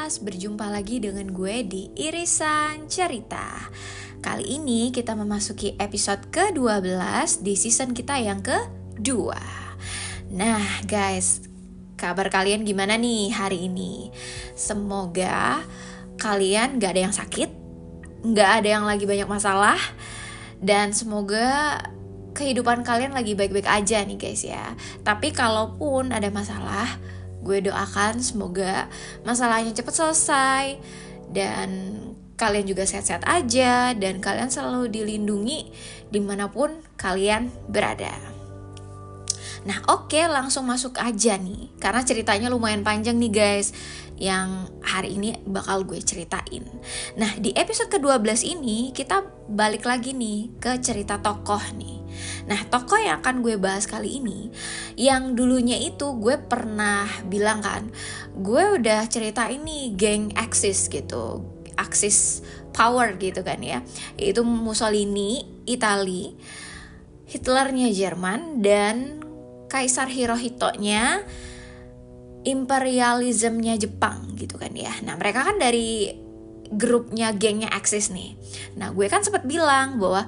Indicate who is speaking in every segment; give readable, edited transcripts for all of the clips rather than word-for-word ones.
Speaker 1: Podcast, berjumpa lagi dengan gue di Irisan Cerita. Kali ini kita memasuki episode ke-12 di season kita yang kedua. Nah guys, kabar kalian gimana nih hari ini? Semoga kalian gak ada yang sakit, gak ada yang lagi banyak masalah, dan semoga kehidupan kalian lagi baik-baik aja nih guys ya. Tapi kalaupun ada masalah, gue doakan semoga masalahnya cepat selesai dan kalian juga sehat-sehat aja dan kalian selalu dilindungi dimanapun kalian berada. Nah oke, langsung masuk aja nih, karena ceritanya lumayan panjang nih guys yang hari ini bakal gue ceritain. Nah di episode ke-12 ini kita balik lagi nih ke cerita tokoh nih. Nah tokoh yang akan gue bahas kali ini, yang dulunya itu gue pernah bilang kan, gue udah cerita ini geng Axis gitu, Axis power gitu kan ya, yaitu Mussolini Itali, Hitlernya Jerman, dan Kaisar Hirohito-nya imperialismnya Jepang gitu kan ya. Nah mereka kan dari grupnya gengnya Axis nih. Nah gue kan sempat bilang bahwa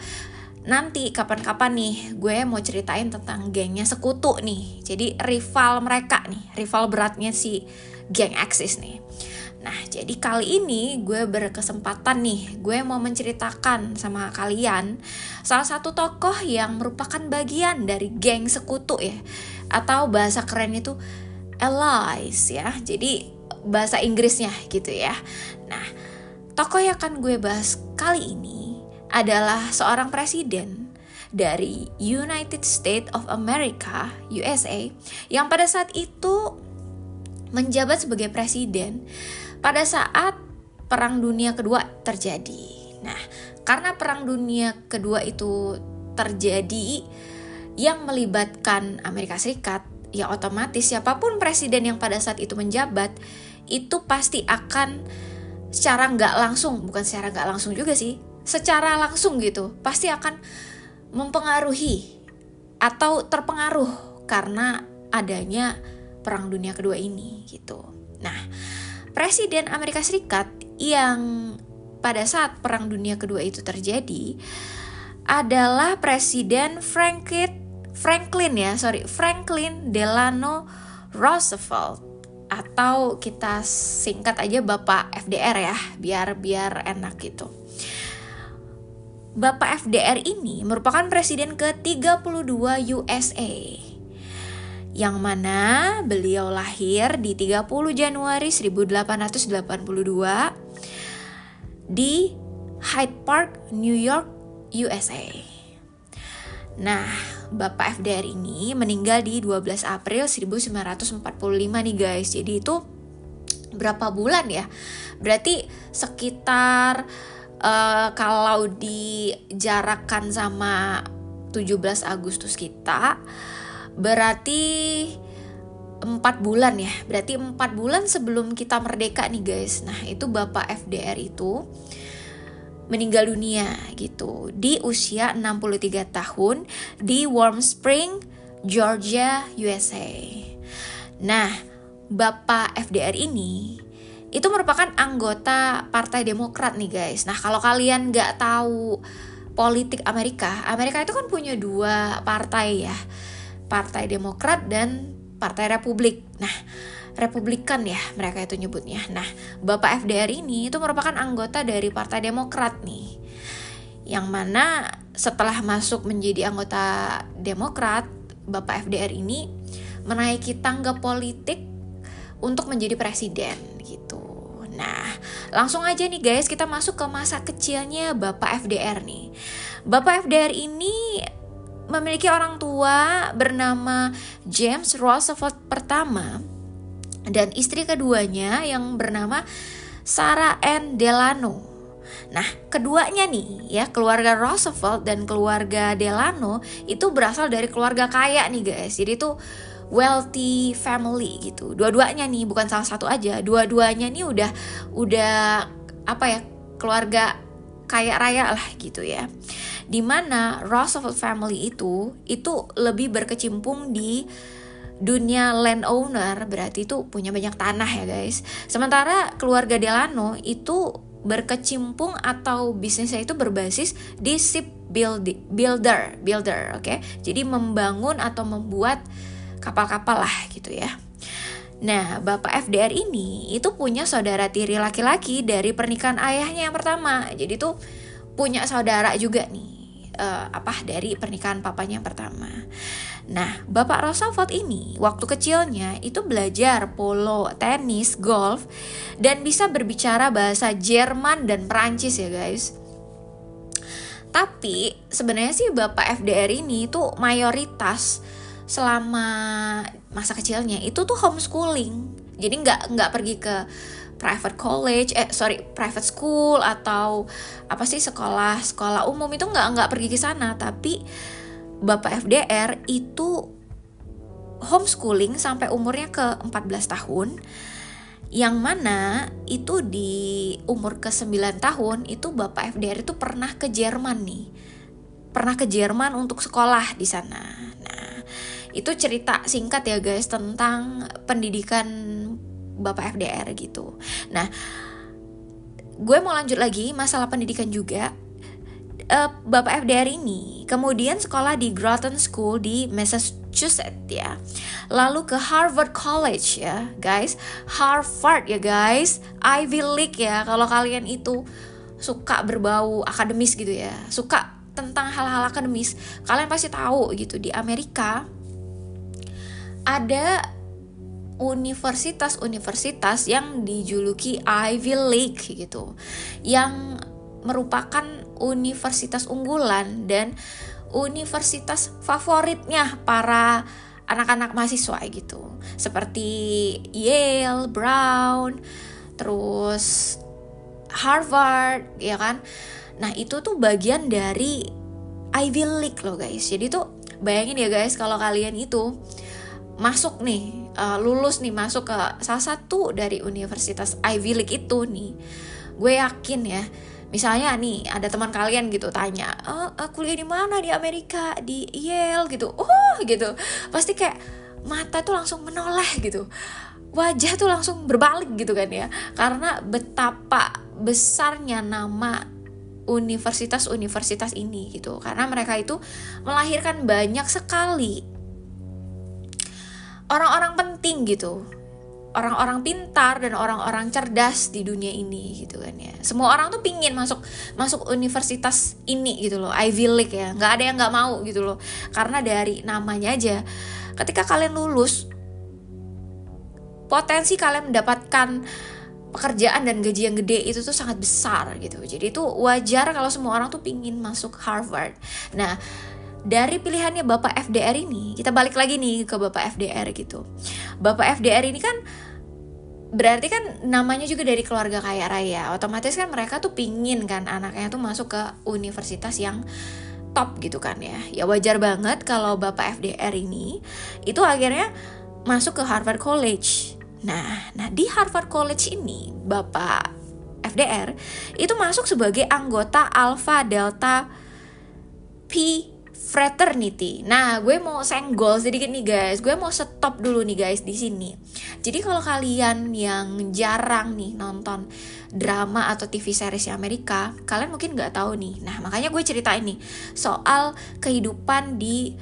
Speaker 1: nanti kapan-kapan nih gue mau ceritain tentang gengnya Sekutu nih. Jadi rival mereka nih, rival beratnya si geng Axis nih. Nah jadi kali ini gue berkesempatan nih, gue mau menceritakan sama kalian salah satu tokoh yang merupakan bagian dari geng Sekutu ya, atau bahasa keren itu allies ya, jadi bahasa Inggrisnya gitu ya. Nah tokoh yang akan gue bahas kali ini adalah seorang presiden dari United States of America, USA, yang pada saat itu menjabat sebagai presiden pada saat Perang Dunia Kedua terjadi. Nah, karena Perang Dunia Kedua itu terjadi yang melibatkan Amerika Serikat, ya otomatis siapapun presiden yang pada saat itu menjabat, itu pasti akan secara nggak langsung, bukan secara nggak langsung juga sih, secara langsung gitu, pasti akan mempengaruhi atau terpengaruh karena adanya Perang Dunia Kedua ini gitu. Nah, Presiden Amerika Serikat yang pada saat Perang Dunia Kedua itu terjadi adalah Presiden Franklin Delano Roosevelt, atau kita singkat aja Bapak FDR ya, biar enak gitu. Bapak FDR ini merupakan presiden ke-32 USA, yang mana beliau lahir di 30 Januari 1882 di Hyde Park, New York, USA. Nah, Bapak FDR ini meninggal di 12 April 1945 nih guys. Jadi itu berapa bulan ya? Berarti sekitar kalau dijarakkan sama 17 Agustus kita, berarti 4 bulan ya. Berarti 4 bulan sebelum kita merdeka nih guys. Nah itu Bapak FDR itu meninggal dunia gitu di usia 63 tahun di Warm Spring, Georgia, USA. Nah Bapak FDR ini itu merupakan anggota Partai Demokrat nih guys. Nah kalau kalian gak tahu politik Amerika itu kan punya 2 partai ya, Partai Demokrat dan Partai Republik. Nah Republikan ya mereka itu nyebutnya. Nah Bapak FDR ini itu merupakan anggota dari Partai Demokrat nih, yang mana setelah masuk menjadi anggota Demokrat, Bapak FDR ini menaiki tangga politik untuk menjadi presiden gitu. Nah langsung aja nih guys, kita masuk ke masa kecilnya Bapak FDR nih. Bapak FDR ini memiliki orang tua bernama James Roosevelt pertama dan istri keduanya yang bernama Sarah Ann Delano. Nah keduanya nih ya, keluarga Roosevelt dan keluarga Delano itu berasal dari keluarga kaya nih guys. Jadi itu wealthy family gitu. Dua-duanya nih, bukan salah satu aja. Dua-duanya nih udah apa ya, keluarga kaya raya lah gitu ya. Dimana Roosevelt family itu lebih berkecimpung di dunia landowner berarti itu punya banyak tanah ya guys. Sementara keluarga Delano itu berkecimpung atau bisnisnya itu berbasis di builder, oke? Jadi membangun atau membuat kapal-kapal lah gitu ya. Nah, Bapak FDR ini itu punya saudara tiri laki-laki dari pernikahan ayahnya yang pertama. Jadi tuh punya saudara juga nih, dari pernikahan papanya yang pertama. Nah, Bapak Roosevelt ini waktu kecilnya itu belajar polo, tenis, golf, dan bisa berbicara bahasa Jerman dan Perancis ya guys. Tapi sebenarnya sih Bapak FDR ini tuh mayoritas selama masa kecilnya itu tuh homeschooling. Jadi nggak pergi ke private school atau sekolah umum, itu nggak pergi ke sana. Tapi Bapak FDR itu homeschooling sampai umurnya ke 14 tahun, yang mana itu di umur ke 9 tahun itu Bapak FDR itu pernah ke Jerman untuk sekolah di sana. Nah, itu cerita singkat ya guys tentang pendidikan Bapak FDR gitu. Nah, gue mau lanjut lagi masalah pendidikan juga. Bapak FDR ini kemudian sekolah di Groton School di Massachusetts ya. Lalu ke Harvard College ya guys. Harvard ya guys, Ivy League ya. Kalau kalian itu suka berbau akademis gitu ya, suka tentang hal-hal akademis, kalian pasti tahu gitu, di Amerika ada universitas-universitas yang dijuluki Ivy League gitu, yang merupakan universitas unggulan dan universitas favoritnya para anak-anak mahasiswa gitu, seperti Yale, Brown, terus Harvard ya kan. Nah, itu tuh bagian dari Ivy League loh guys. Jadi tuh bayangin ya guys, kalau kalian itu masuk nih, lulus nih, masuk ke salah satu dari universitas Ivy League itu nih, gue yakin ya, misalnya nih ada teman kalian gitu tanya, kuliah di mana di Amerika, di Yale gitu, gitu, pasti kayak mata tuh langsung menoleh gitu, wajah tuh langsung berbalik gitu kan ya, karena betapa besarnya nama universitas-universitas ini gitu, karena mereka itu melahirkan banyak sekali orang-orang penting gitu, orang-orang pintar dan orang-orang cerdas di dunia ini gitu kan ya. Semua orang tuh pingin masuk universitas ini gitu loh, Ivy League ya. Nggak ada yang nggak mau gitu loh, karena dari namanya aja, ketika kalian lulus, potensi kalian mendapatkan pekerjaan dan gaji yang gede itu tuh sangat besar gitu. Jadi itu wajar kalau semua orang tuh pingin masuk Harvard. Nah, dari pilihannya Bapak FDR ini, kita balik lagi nih ke Bapak FDR gitu. Bapak FDR ini kan berarti kan namanya juga dari keluarga kaya raya, otomatis kan mereka tuh pingin kan anaknya tuh masuk ke universitas yang top gitu kan ya. Ya wajar banget kalau Bapak FDR ini itu akhirnya masuk ke Harvard College. Nah di Harvard College ini Bapak FDR itu masuk sebagai anggota Alpha Delta Pi Fraternity. Nah, gue mau senggol sedikit nih guys. Gue mau stop dulu nih guys di sini. Jadi kalau kalian yang jarang nih nonton drama atau TV series Amerika, kalian mungkin nggak tahu nih. Nah, makanya gue ceritain nih soal kehidupan di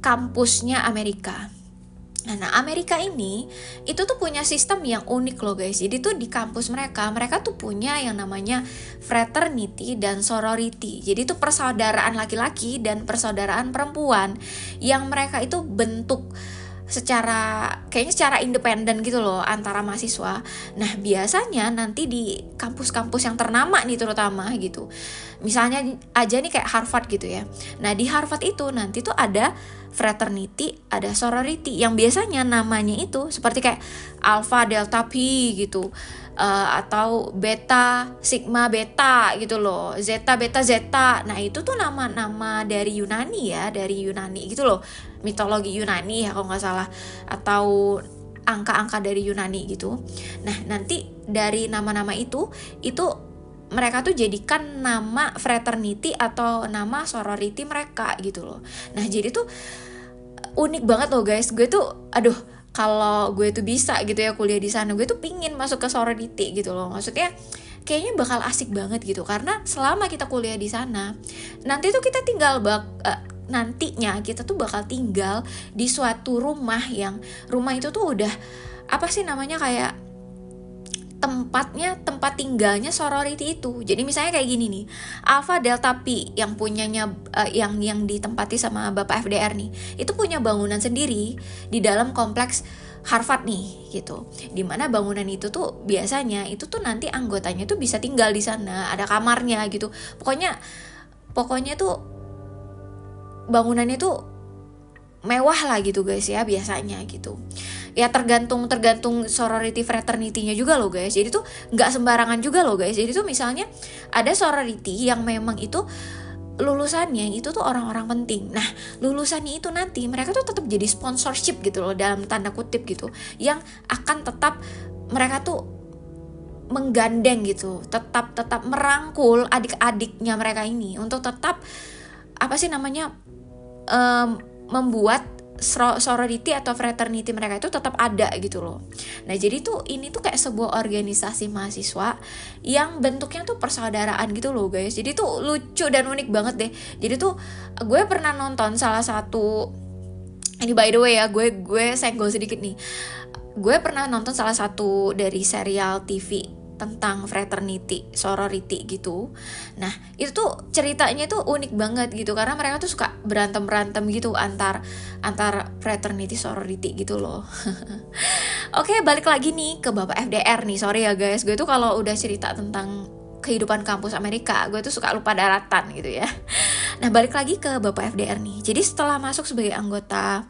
Speaker 1: kampusnya Amerika. Nah, Amerika ini itu tuh punya sistem yang unik loh guys. Jadi tuh di kampus mereka tuh punya yang namanya fraternity dan sorority. Jadi tuh persaudaraan laki-laki dan persaudaraan perempuan yang mereka itu bentuk kayaknya secara independen gitu loh antara mahasiswa. Nah, biasanya nanti di kampus-kampus yang ternama nih terutama gitu, misalnya aja nih kayak Harvard gitu ya. Nah, di Harvard itu nanti tuh ada fraternity, ada sorority yang biasanya namanya itu seperti kayak Alpha Delta Pi gitu, atau Beta Sigma Beta gitu loh, Zeta Beta Zeta. Nah, itu tuh nama-nama dari Yunani ya, dari Yunani gitu loh, mitologi Yunani ya kalau nggak salah, atau angka-angka dari Yunani gitu. Nah, nanti dari nama-nama itu mereka tuh jadikan nama fraternity atau nama sorority mereka gitu loh. Nah, jadi tuh unik banget loh guys. Gue tuh aduh, kalau gue tuh bisa gitu ya kuliah di sana, gue tuh pingin masuk ke sorority gitu loh. Maksudnya kayaknya bakal asik banget gitu, karena selama kita kuliah di sana nanti tuh kita tinggal nantinya kita tuh bakal tinggal di suatu rumah yang rumah itu tuh udah apa sih namanya, kayak tempat tinggalnya sorority itu. Jadi misalnya kayak gini nih, Alpha Delta Pi yang punyanya yang ditempati sama Bapak FDR nih, itu punya bangunan sendiri di dalam kompleks Harvard nih gitu. Dimana bangunan itu tuh biasanya itu tuh nanti anggotanya tuh bisa tinggal di sana, ada kamarnya gitu. Pokoknya tuh bangunannya tuh mewah lah gitu guys ya biasanya gitu. Ya tergantung sorority fraternity-nya juga loh guys. Jadi tuh nggak sembarangan juga loh guys. Jadi tuh misalnya ada sorority yang memang itu lulusannya itu tuh orang-orang penting. Nah lulusannya itu nanti mereka tuh tetap jadi sponsorship gitu loh, dalam tanda kutip gitu, yang akan tetap mereka tuh menggandeng gitu, tetap merangkul adik-adiknya mereka ini untuk tetap apa sih namanya, membuat sorority atau fraternity mereka itu tetap ada gitu loh. Nah jadi tuh ini tuh kayak sebuah organisasi mahasiswa yang bentuknya tuh persaudaraan gitu loh guys. Jadi tuh lucu dan unik banget deh. Jadi tuh gue pernah nonton salah satu, ini by the way ya, gue senggol sedikit nih. Gue pernah nonton salah satu dari serial TV tentang fraternity, sorority gitu. Nah itu tuh ceritanya tuh unik banget gitu, karena mereka tuh suka berantem gitu antar fraternity sorority gitu loh. Oke, balik lagi nih ke Bapak FDR nih. Sorry ya guys, gue tuh kalau udah cerita tentang kehidupan kampus Amerika, gue tuh suka lupa daratan gitu ya. Nah balik lagi ke Bapak FDR nih. Jadi setelah masuk sebagai anggota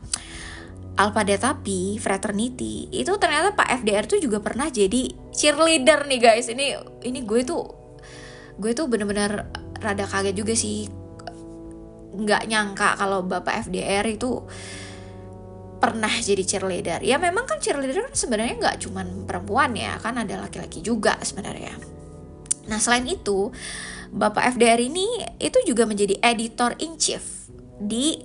Speaker 1: Alpha Delta Pi fraternity, itu ternyata Pak FDR tuh juga pernah jadi cheerleader nih guys. Ini gue tuh bener-bener rada kaget juga sih, nggak nyangka kalau Bapak FDR itu pernah jadi cheerleader. Ya memang kan cheerleader sebenarnya nggak cuman perempuan ya, kan ada laki-laki juga sebenarnya. Nah selain itu Bapak FDR ini itu juga menjadi editor in chief di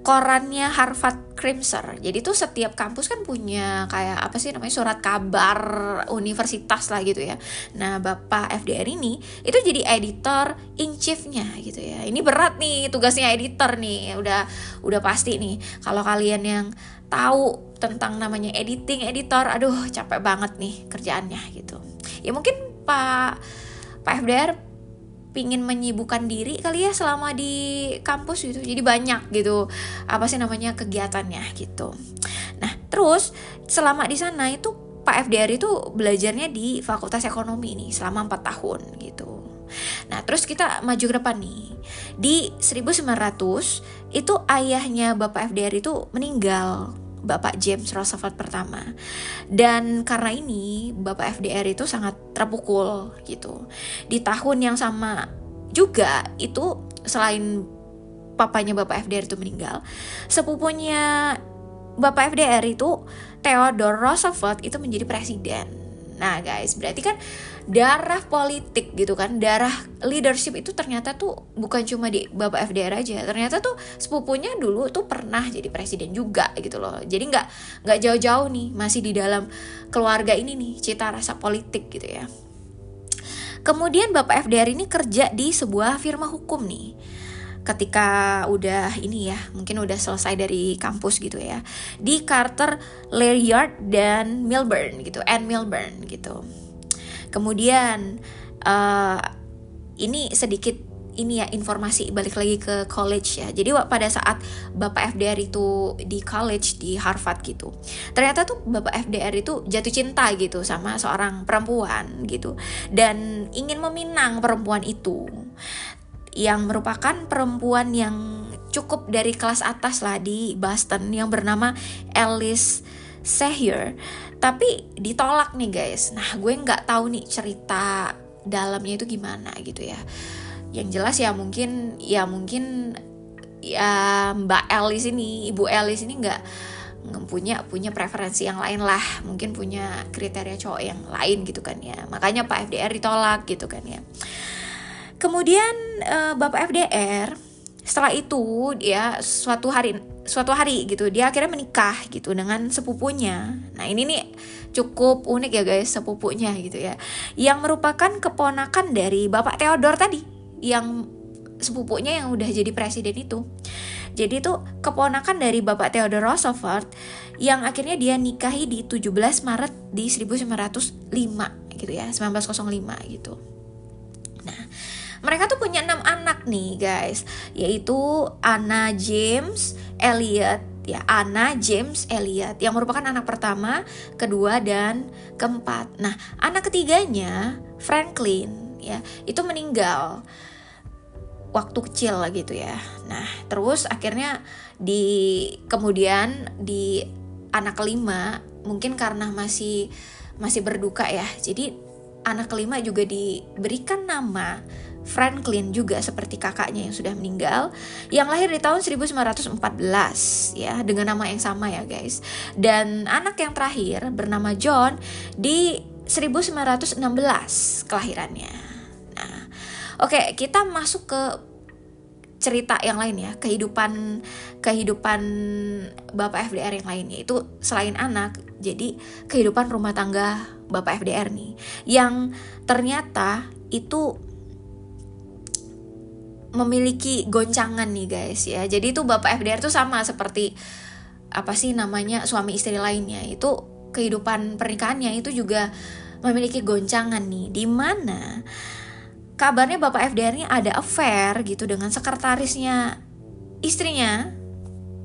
Speaker 1: korannya Harvard Crimson. Jadi tuh setiap kampus kan punya kayak apa sih namanya, surat kabar universitas lah gitu ya. Nah Bapak FDR ini itu jadi editor in chiefnya gitu ya. Ini berat nih tugasnya editor nih, udah pasti nih. Kalau kalian yang tahu tentang namanya editor, aduh capek banget nih kerjaannya gitu. Ya mungkin Pak FDR pingin menyibukkan diri kali ya selama di kampus gitu, jadi banyak gitu apa sih namanya kegiatannya gitu. Nah terus selama di sana itu Pak FDR itu belajarnya di Fakultas Ekonomi nih selama 4 tahun gitu. Nah terus kita maju ke depan nih, di 1900 itu ayahnya Bapak FDR itu meninggal, Bapak James Roosevelt pertama. Dan karena ini Bapak FDR itu sangat terpukul gitu. Di tahun yang sama juga itu, selain papanya Bapak FDR itu meninggal, sepupunya Bapak FDR itu Theodore Roosevelt itu menjadi presiden. Nah guys, berarti kan darah politik gitu kan, darah leadership itu ternyata tuh bukan cuma di Bapak FDR aja, ternyata tuh sepupunya dulu tuh pernah jadi presiden juga gitu loh. Jadi nggak jauh-jauh nih, masih di dalam keluarga ini nih cita rasa politik gitu ya. Kemudian Bapak FDR ini kerja di sebuah firma hukum nih. Ketika udah ini ya, mungkin udah selesai dari kampus gitu ya, di Carter, Laryard dan Milburn gitu, Kemudian ini sedikit ini ya informasi balik lagi ke college ya. Jadi pada saat Bapak FDR itu di college di Harvard gitu, ternyata tuh Bapak FDR itu jatuh cinta gitu sama seorang perempuan gitu, dan ingin meminang perempuan itu, yang merupakan perempuan yang cukup dari kelas atas lah di Boston, yang bernama Alice Sehier. Tapi ditolak nih guys. Nah gue nggak tahu nih cerita dalamnya itu gimana gitu ya. Yang jelas ya mungkin Mbak Alice ini, Ibu Alice ini nggak punya preferensi yang lain lah, mungkin punya kriteria cowok yang lain gitu kan ya. Makanya Pak FDR ditolak gitu kan ya. Kemudian Bapak FDR setelah itu dia suatu hari gitu dia akhirnya menikah gitu dengan sepupunya. Nah ini nih cukup unik ya guys, sepupunya gitu ya, yang merupakan keponakan dari Bapak Theodore tadi, yang sepupunya yang udah jadi presiden itu. Jadi itu keponakan dari Bapak Theodore Roosevelt yang akhirnya dia nikahi di 17 Maret di 1905 gitu ya, 1905 gitu. Nah, mereka tuh punya 6 anak nih guys, yaitu Anna James Elliot ya, Anna James Elliot yang merupakan anak pertama, kedua dan keempat. Nah, anak ketiganya Franklin ya, itu meninggal waktu kecil gitu ya. Nah, terus akhirnya kemudian di anak kelima mungkin karena masih berduka ya. Jadi anak kelima juga diberikan nama Franklin juga seperti kakaknya yang sudah meninggal, yang lahir di tahun 1914 ya, dengan nama yang sama ya guys. Dan anak yang terakhir bernama John di 1916 kelahirannya. Nah, oke, kita masuk ke cerita yang lain ya, kehidupan Bapak FDR yang lainnya itu selain anak, jadi kehidupan rumah tangga Bapak FDR nih, yang ternyata itu memiliki goncangan nih guys ya. Jadi itu Bapak FDR tuh sama seperti suami istri lainnya, itu kehidupan pernikahannya itu juga memiliki goncangan nih, dimana kabarnya Bapak FDR ini ada affair gitu dengan sekretarisnya istrinya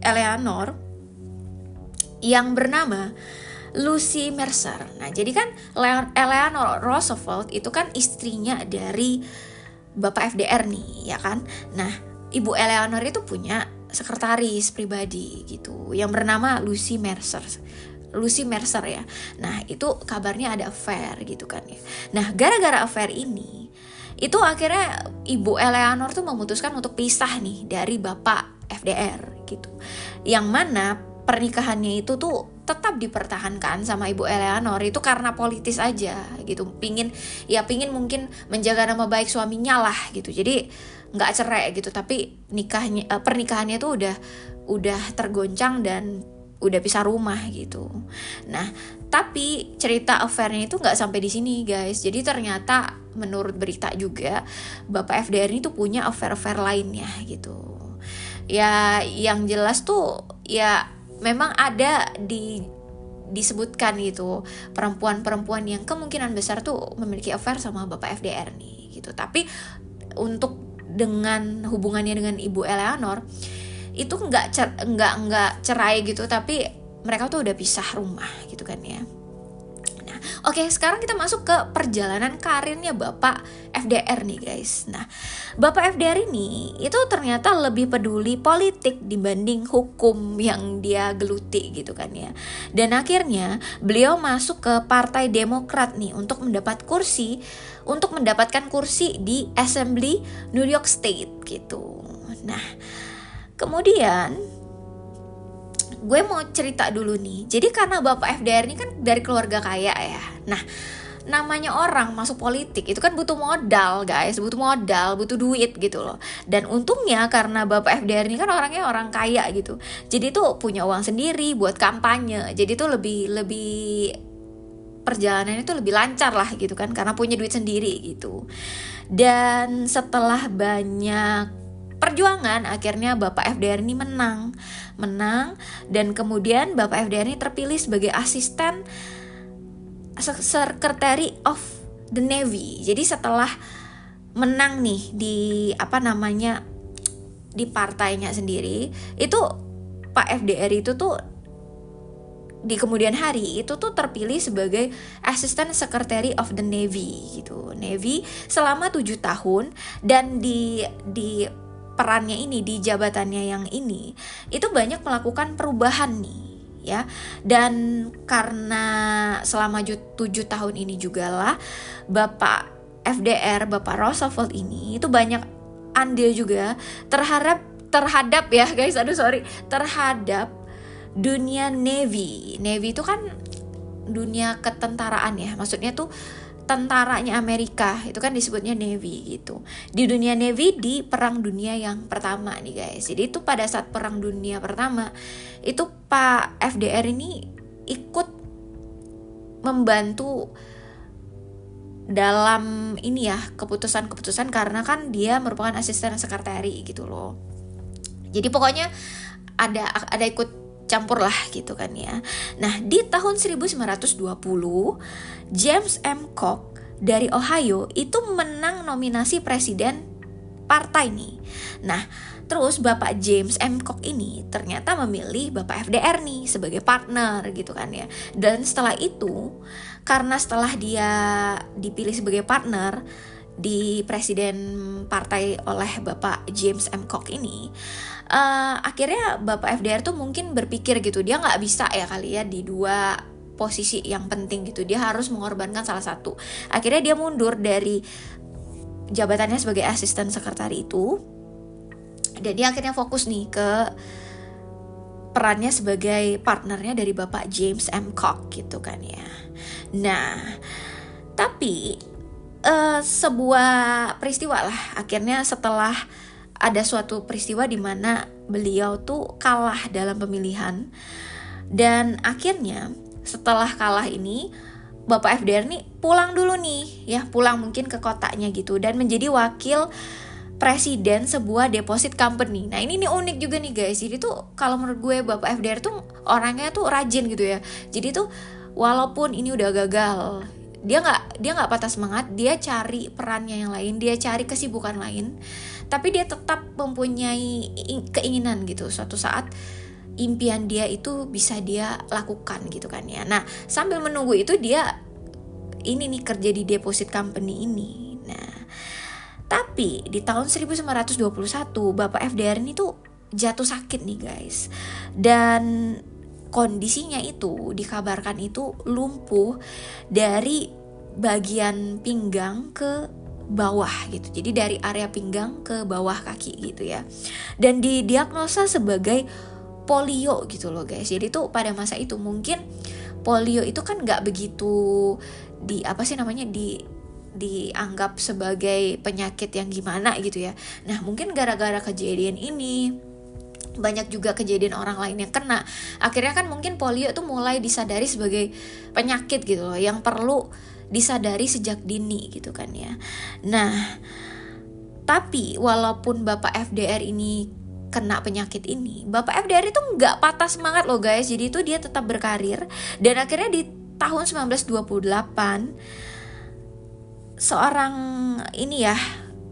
Speaker 1: Eleanor yang bernama Lucy Mercer. Nah jadi kan Eleanor Roosevelt itu kan istrinya dari Bapak FDR nih ya kan. Nah Ibu Eleanor itu punya sekretaris pribadi gitu yang bernama Lucy Mercer ya. Nah itu kabarnya ada affair gitu kan ya. Nah gara-gara affair ini itu akhirnya Ibu Eleanor tuh memutuskan untuk pisah nih dari Bapak FDR gitu. Yang mana pernikahannya itu tuh tetap dipertahankan sama Ibu Eleanor itu karena politis aja gitu. Pingin mungkin menjaga nama baik suaminya lah gitu. Jadi nggak cerai gitu, tapi pernikahannya tuh udah tergoncang dan udah pisah rumah gitu. Nah, tapi cerita affairnya itu nggak sampai di sini guys. Jadi ternyata menurut berita juga Bapak FDR ini tuh punya affair lainnya gitu. Ya yang jelas tuh ya memang ada disebutkan gitu perempuan-perempuan yang kemungkinan besar tuh memiliki affair sama Bapak FDR nih gitu. Tapi untuk dengan hubungannya dengan Ibu Eleanor itu nggak cerai gitu, tapi mereka tuh udah pisah rumah gitu kan ya. Nah, oke, sekarang kita masuk ke perjalanan karirnya Bapak FDR nih guys. Nah, Bapak FDR ini itu ternyata lebih peduli politik dibanding hukum yang dia geluti gitu kan ya. Dan akhirnya beliau masuk ke Partai Demokrat nih untuk mendapatkan kursi di Assembly New York State gitu. Nah, kemudian gue mau cerita dulu nih. Jadi karena Bapak FDR ini kan dari keluarga kaya ya. Nah, namanya orang masuk politik itu kan butuh modal guys, butuh duit gitu loh. Dan untungnya karena Bapak FDR ini kan orangnya orang kaya gitu, jadi tuh punya uang sendiri buat kampanye. Jadi tuh lebih perjalanannya tuh lebih lancar lah gitu kan, karena punya duit sendiri gitu. Dan setelah banyak perjuangan akhirnya Bapak FDR ini menang dan kemudian Bapak FDR ini terpilih sebagai asisten Secretary of the Navy. Jadi setelah menang nih di partainya sendiri, itu Pak FDR itu tuh di kemudian hari itu tuh terpilih sebagai Assistant Secretary of the Navy gitu. Navy selama 7 tahun, dan di perannya ini, di jabatannya yang ini itu banyak melakukan perubahan nih ya. Dan karena selama 7 tahun ini juga lah Bapak FDR, Bapak Roosevelt ini itu banyak andil juga terhadap ya guys, terhadap dunia Navy. Navy itu kan dunia ketentaraan ya, maksudnya tuh tentaranya Amerika, itu kan disebutnya Navy gitu. Di dunia Navy di Perang Dunia yang pertama nih guys. Jadi itu pada saat Perang Dunia pertama itu Pak FDR ini ikut membantu dalam ini ya keputusan-keputusan, karena kan dia merupakan asisten sekretari gitu loh. Jadi pokoknya ada ikut campur lah gitu kan ya. Nah di tahun 1920 James M. Koch dari Ohio itu menang nominasi presiden partai nih. Nah terus Bapak James M. Koch ini ternyata memilih Bapak FDR nih sebagai partner gitu kan ya. Dan setelah itu, karena setelah dia dipilih sebagai partner di presiden partai oleh Bapak James M. Koch ini, akhirnya Bapak FDR tuh mungkin berpikir gitu, dia nggak bisa ya kali ya di dua posisi yang penting gitu, dia harus mengorbankan salah satu. Akhirnya dia mundur dari jabatannya sebagai asisten sekretari itu, dan dia akhirnya fokus nih ke perannya sebagai partnernya dari Bapak James M. Koch gitu kan ya. Nah tapi sebuah peristiwa lah akhirnya, setelah ada suatu peristiwa di mana beliau tuh kalah dalam pemilihan, dan akhirnya setelah kalah ini Bapak FDR nih pulang dulu nih ya, pulang mungkin ke kotanya gitu, dan menjadi wakil presiden sebuah deposit company. Nah ini nih unik juga nih guys. Jadi tuh kalau menurut gue Bapak FDR tuh orangnya tuh rajin gitu ya. Jadi tuh walaupun ini udah gagal, dia nggak patah semangat, dia cari perannya yang lain, dia cari kesibukan lain, tapi dia tetap mempunyai keinginan gitu suatu saat impian dia itu bisa dia lakukan gitu kan ya. Nah sambil menunggu itu dia ini nih kerja di deposit company ini. Nah tapi di tahun 1921 Bapak FDR ini tuh jatuh sakit nih guys, dan kondisinya itu dikabarkan itu lumpuh dari bagian pinggang ke bawah gitu. Jadi dari area pinggang ke bawah kaki gitu ya. Dan didiagnosa sebagai polio gitu loh guys. Jadi tuh pada masa itu mungkin polio itu kan gak begitu dianggap sebagai penyakit yang gimana gitu ya. Nah mungkin gara-gara kejadian ini banyak juga kejadian orang lain yang kena, akhirnya kan mungkin polio tuh mulai disadari sebagai penyakit gitu loh, yang perlu disadari sejak dini gitu kan ya. Nah tapi walaupun Bapak FDR ini kena penyakit ini, Bapak FDR itu nggak patah semangat loh guys. Jadi itu dia tetap berkarir, dan akhirnya di tahun 1928 seorang ini ya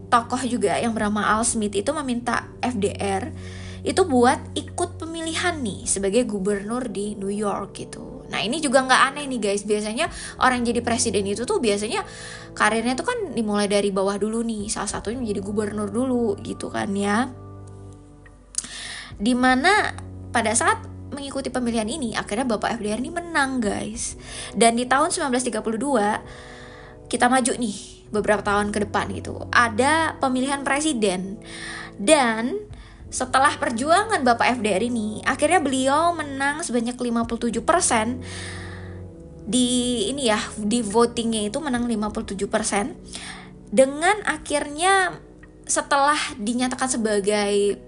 Speaker 1: tokoh juga yang bernama Al Smith itu meminta FDR itu buat ikut pemilihan nih sebagai gubernur di New York gitu. Nah ini juga nggak aneh nih guys, biasanya orang jadi presiden itu tuh biasanya karirnya tuh kan dimulai dari bawah dulu nih, salah satunya menjadi gubernur dulu gitu kan ya. Dimana pada saat mengikuti pemilihan ini akhirnya Bapak FDR ini menang guys. Dan di tahun 1932 kita maju nih beberapa tahun ke depan gitu, ada pemilihan presiden, dan setelah perjuangan Bapak FDR ini akhirnya beliau menang sebanyak 57% di votingnya itu menang 57%, dengan akhirnya setelah dinyatakan sebagai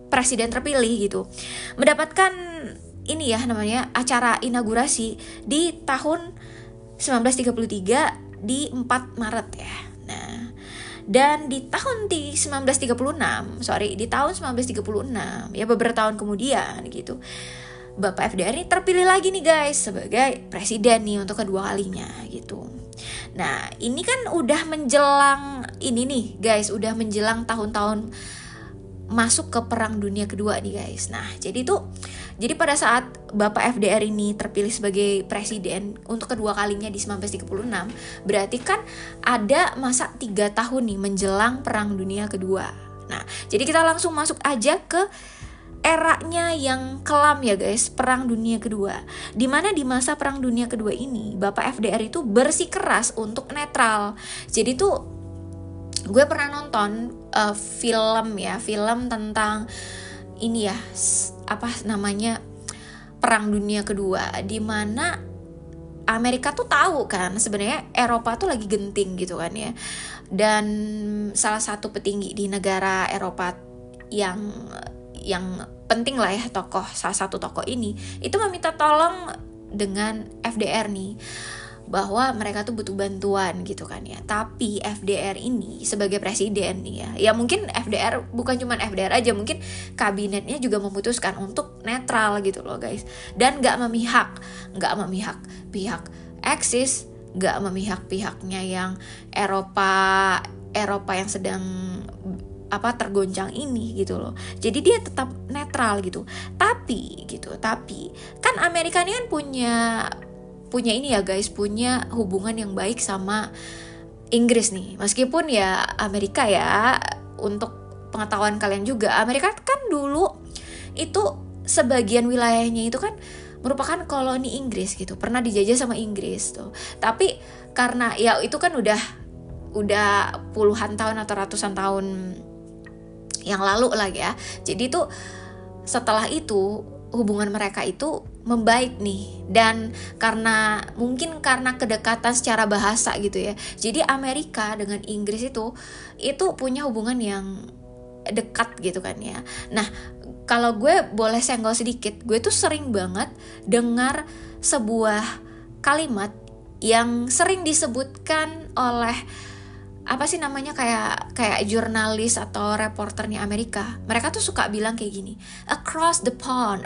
Speaker 1: presiden terpilih gitu mendapatkan ini ya namanya acara inaugurasi di tahun 1933 di 4 Maret ya. Nah dan di tahun 1936 ya beberapa tahun kemudian gitu Bapak FDR ini terpilih lagi nih guys sebagai presiden nih untuk kedua kalinya gitu. Nah ini kan udah menjelang ini nih guys, udah menjelang tahun-tahun masuk ke Perang Dunia Kedua nih guys. Nah jadi pada saat Bapak FDR ini terpilih sebagai presiden untuk kedua kalinya di 1936, berarti kan ada masa 3 tahun nih menjelang Perang Dunia Kedua. Nah jadi kita langsung masuk aja ke eranya yang kelam ya guys, Perang Dunia Kedua. Dimana di masa Perang Dunia Kedua ini Bapak FDR itu bersikeras untuk netral. Jadi tuh gue pernah nonton film tentang ini ya Perang Dunia Kedua, di mana Amerika tuh tahu kan sebenarnya Eropa tuh lagi genting gitu kan ya. Dan salah satu petinggi di negara Eropa yang penting lah ya, salah satu tokoh ini itu meminta tolong dengan FDR nih, bahwa mereka tuh butuh bantuan gitu kan ya. Tapi FDR ini sebagai presiden nih ya mungkin FDR bukan cuma FDR aja, mungkin kabinetnya juga memutuskan untuk netral gitu loh guys, dan nggak memihak pihak Axis, nggak memihak pihaknya yang Eropa yang sedang tergoncang ini gitu loh. Jadi dia tetap netral gitu. Tapi kan Amerika ini kan punya ini ya guys, punya hubungan yang baik sama Inggris nih. Meskipun ya Amerika ya, untuk pengetahuan kalian juga, Amerika kan dulu itu sebagian wilayahnya itu kan merupakan koloni Inggris gitu, pernah dijajah sama Inggris tuh. Tapi karena ya itu kan udah puluhan tahun atau ratusan tahun yang lalu lah ya. Jadi tuh setelah itu hubungan mereka itu membaik nih, dan mungkin karena kedekatan secara bahasa gitu ya. Jadi Amerika dengan Inggris itu punya hubungan yang dekat gitu kan ya. Nah, kalau gue boleh senggol sedikit, gue tuh sering banget dengar sebuah kalimat yang sering disebutkan oleh kayak jurnalis atau reporternya Amerika. Mereka tuh suka bilang kayak gini, across the pond.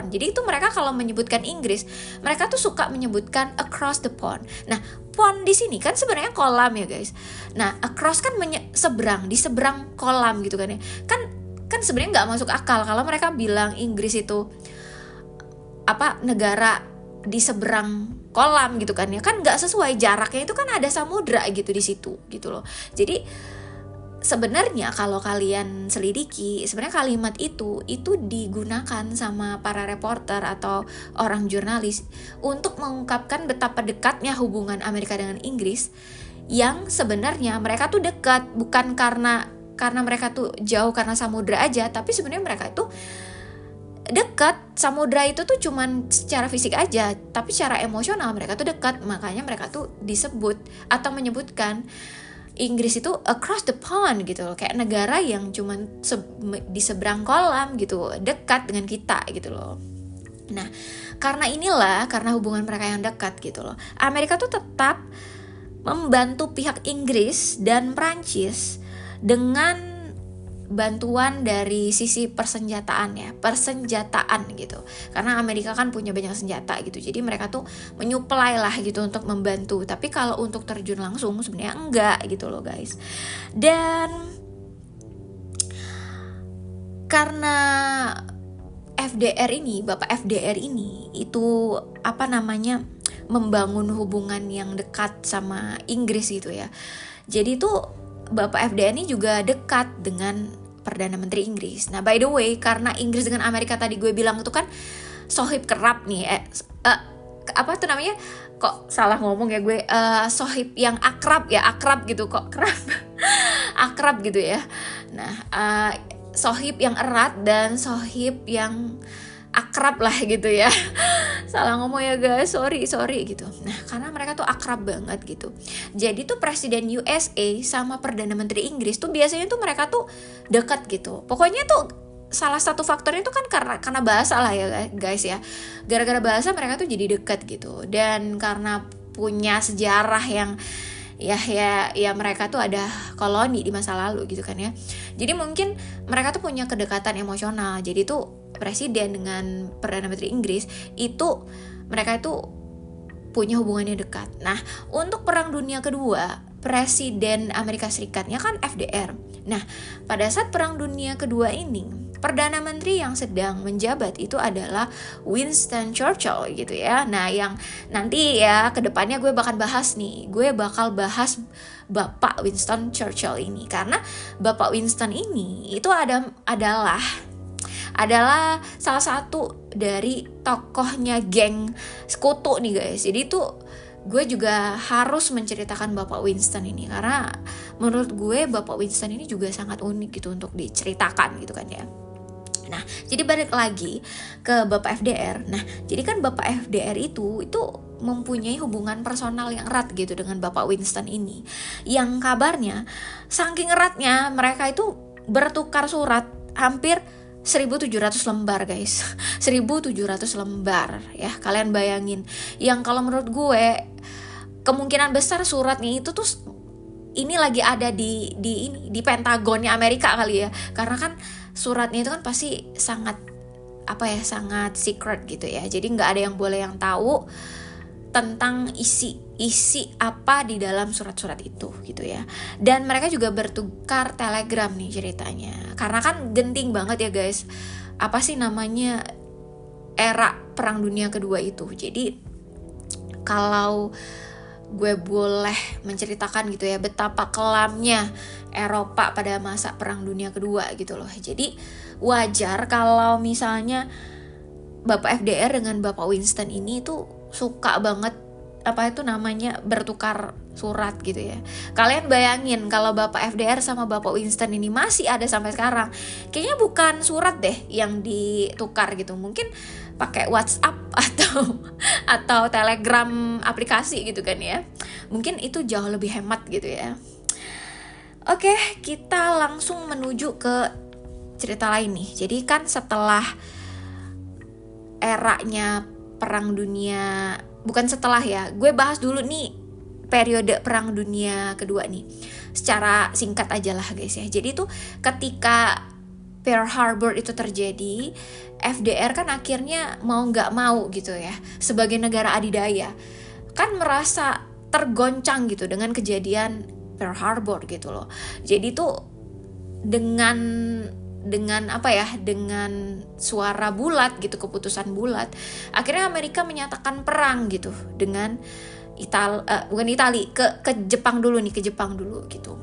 Speaker 1: Jadi itu mereka kalau menyebutkan Inggris, mereka tuh suka menyebutkan across the pond. Nah, pond di sini kan sebenarnya kolam ya guys. Nah, across kan seberang, di seberang kolam gitu kan ya. Kan sebenarnya nggak masuk akal kalau mereka bilang Inggris itu negara di seberang kolam gitu kan ya, kan nggak sesuai, jaraknya itu kan ada samudra gitu di situ gitu loh. Jadi sebenarnya kalau kalian selidiki, sebenarnya kalimat itu digunakan sama para reporter atau orang jurnalis untuk mengungkapkan betapa dekatnya hubungan Amerika dengan Inggris, yang sebenarnya mereka tuh dekat bukan karena mereka tuh jauh karena samudra aja, tapi sebenarnya mereka itu dekat. Samudra itu tuh cuman secara fisik aja, tapi secara emosional mereka tuh dekat. Makanya mereka tuh disebut atau menyebutkan Inggris itu across the pond gitu loh, kayak negara yang cuman di seberang kolam gitu, dekat dengan kita gitu loh. Nah, karena hubungan mereka yang dekat gitu loh, Amerika tuh tetap membantu pihak Inggris dan Prancis dengan bantuan dari sisi persenjataan gitu, karena Amerika kan punya banyak senjata gitu, jadi mereka tuh menyuplai lah gitu untuk membantu. Tapi kalau untuk terjun langsung sebenarnya enggak gitu loh guys. Dan karena Bapak FDR ini itu membangun hubungan yang dekat sama Inggris gitu ya. Jadi tuh Bapak FDR ini juga dekat dengan Perdana Menteri Inggris. Nah, by the way, karena Inggris dengan Amerika tadi gue bilang itu kan sohib kerap nih, kok salah ngomong ya gue, sohib yang akrab gitu, kok kerap akrab gitu ya. Nah, sohib yang erat dan sohib yang akrab lah gitu ya. Salah ngomong ya guys, sorry gitu. Nah, karena mereka tuh akrab banget gitu. Jadi tuh Presiden USA sama Perdana Menteri Inggris tuh biasanya tuh mereka tuh dekat gitu. Pokoknya tuh salah satu faktornya tuh kan karena bahasa lah ya guys ya. Gara-gara bahasa mereka tuh jadi dekat gitu. Dan karena punya sejarah yang ya mereka tuh ada koloni di masa lalu gitu kan ya. Jadi mungkin mereka tuh punya kedekatan emosional. Jadi tuh Presiden dengan Perdana Menteri Inggris itu mereka itu punya hubungannya dekat. Nah, untuk Perang Dunia Kedua, Presiden Amerika Serikatnya kan FDR. Nah, pada saat Perang Dunia Kedua ini, Perdana Menteri yang sedang menjabat itu adalah Winston Churchill gitu ya. Nah, yang nanti ya kedepannya gue bakal bahas nih. Gue bakal bahas Bapak Winston Churchill ini, karena Bapak Winston ini itu adalah salah satu dari tokohnya geng sekutu nih guys. Jadi tuh gue juga harus menceritakan Bapak Winston ini, karena menurut gue Bapak Winston ini juga sangat unik gitu untuk diceritakan gitu kan ya. Nah, jadi balik lagi ke Bapak FDR. Nah, jadi kan Bapak FDR itu mempunyai hubungan personal yang erat gitu dengan Bapak Winston ini. Yang kabarnya saking eratnya mereka itu bertukar surat hampir 1.700 lembar guys. 1.700 lembar ya, kalian bayangin. Yang kalau menurut gue kemungkinan besar suratnya itu tuh ini lagi ada di Pentagonnya Amerika kali ya, karena kan suratnya itu kan pasti sangat sangat secret gitu ya, jadi nggak ada yang boleh yang tahu tentang isi apa di dalam surat-surat itu gitu ya. Dan mereka juga bertukar telegram nih ceritanya, karena kan genting banget ya guys, apa sih namanya, era Perang Dunia Kedua itu. Jadi kalau gue boleh menceritakan gitu ya, betapa kelamnya Eropa pada masa Perang Dunia Kedua gitu loh. Jadi wajar kalau misalnya Bapak FDR dengan Bapak Winston ini tuh suka banget bertukar surat gitu ya. Kalian bayangin kalau Bapak FDR sama Bapak Winston ini masih ada sampai sekarang, kayaknya bukan surat deh yang ditukar gitu, mungkin pakai WhatsApp atau Telegram aplikasi gitu kan ya. Mungkin itu jauh lebih hemat gitu ya. Oke, kita langsung menuju ke cerita lain nih. Jadi kan setelah eranya Perang Dunia, bukan setelah ya, gue bahas dulu nih periode Perang Dunia Kedua nih secara singkat aja lah guys ya. Jadi tuh ketika Pearl Harbor itu terjadi, FDR kan akhirnya mau gak mau gitu ya, sebagai negara adidaya kan merasa tergoncang gitu dengan kejadian Pearl Harbor gitu loh. Jadi tuh dengan suara bulat gitu, keputusan bulat, akhirnya Amerika menyatakan perang gitu dengan ke Jepang dulu gitu.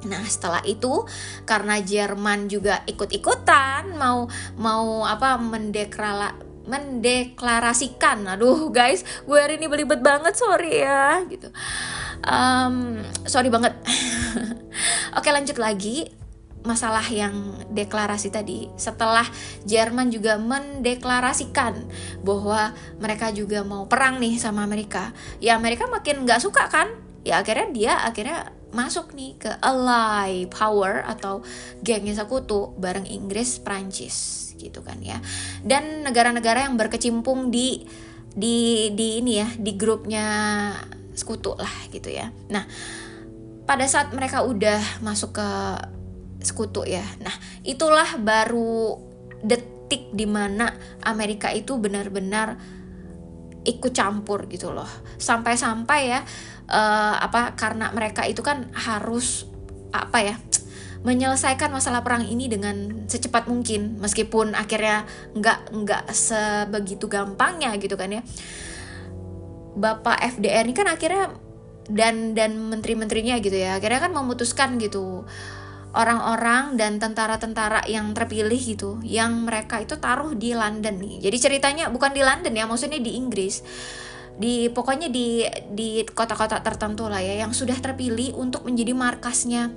Speaker 1: Nah setelah itu karena Jerman juga ikut-ikutan mau mendeklarasikan, aduh guys gue hari ini belibet banget, sorry ya gitu, sorry banget. Oke, lanjut lagi masalah yang deklarasi tadi. Setelah Jerman juga mendeklarasikan bahwa mereka juga mau perang nih sama Amerika, ya Amerika makin gak suka kan, ya akhirnya masuk nih ke ally power atau gengnya sekutu bareng Inggris, Prancis gitu kan ya. Dan negara-negara yang berkecimpung di ini ya, di grupnya sekutu lah gitu ya. Nah pada saat mereka udah masuk ke sekutu ya, nah itulah baru detik dimana Amerika itu benar-benar ikut campur gitu loh. Sampai-sampai ya karena mereka itu kan harus menyelesaikan masalah perang ini dengan secepat mungkin, meskipun akhirnya nggak sebegitu gampangnya gitu kan ya. Bapak FDR ini kan akhirnya dan menteri-menterinya gitu ya, akhirnya kan memutuskan gitu orang-orang dan tentara-tentara yang terpilih gitu, yang mereka itu taruh di London nih. Jadi ceritanya bukan di London ya, maksudnya di Inggris, pokoknya di kota-kota tertentu lah ya, yang sudah terpilih untuk menjadi markasnya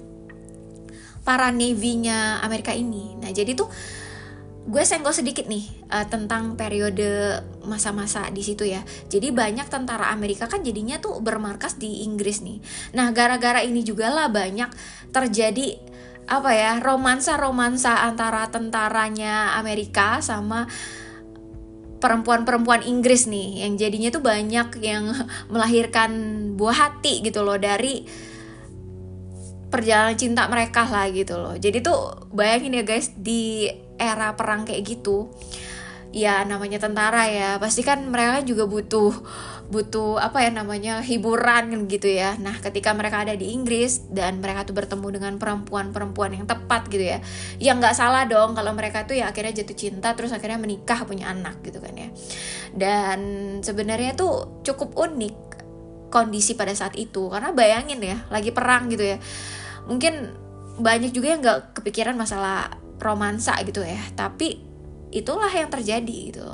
Speaker 1: para Navy-nya Amerika ini. Nah jadi tuh gue senggol sedikit nih tentang periode masa-masa di situ ya. Jadi banyak tentara Amerika kan jadinya tuh bermarkas di Inggris nih. Nah gara-gara ini juga lah banyak terjadi romansa antara tentaranya Amerika sama perempuan-perempuan Inggris nih, yang jadinya tuh banyak yang melahirkan buah hati gitu loh dari perjalanan cinta mereka lah gitu loh. Jadi tuh bayangin ya guys, di era perang kayak gitu ya, namanya tentara ya, pasti kan mereka juga butuh hiburan gitu ya. Nah ketika mereka ada di Inggris dan mereka tuh bertemu dengan perempuan-perempuan yang tepat gitu ya, yang nggak salah dong kalau mereka tuh ya akhirnya jatuh cinta terus akhirnya menikah, punya anak gitu kan ya. Dan sebenarnya tuh cukup unik kondisi pada saat itu, karena bayangin ya lagi perang gitu ya, mungkin banyak juga yang nggak kepikiran masalah romansa gitu ya, tapi itulah yang terjadi gitu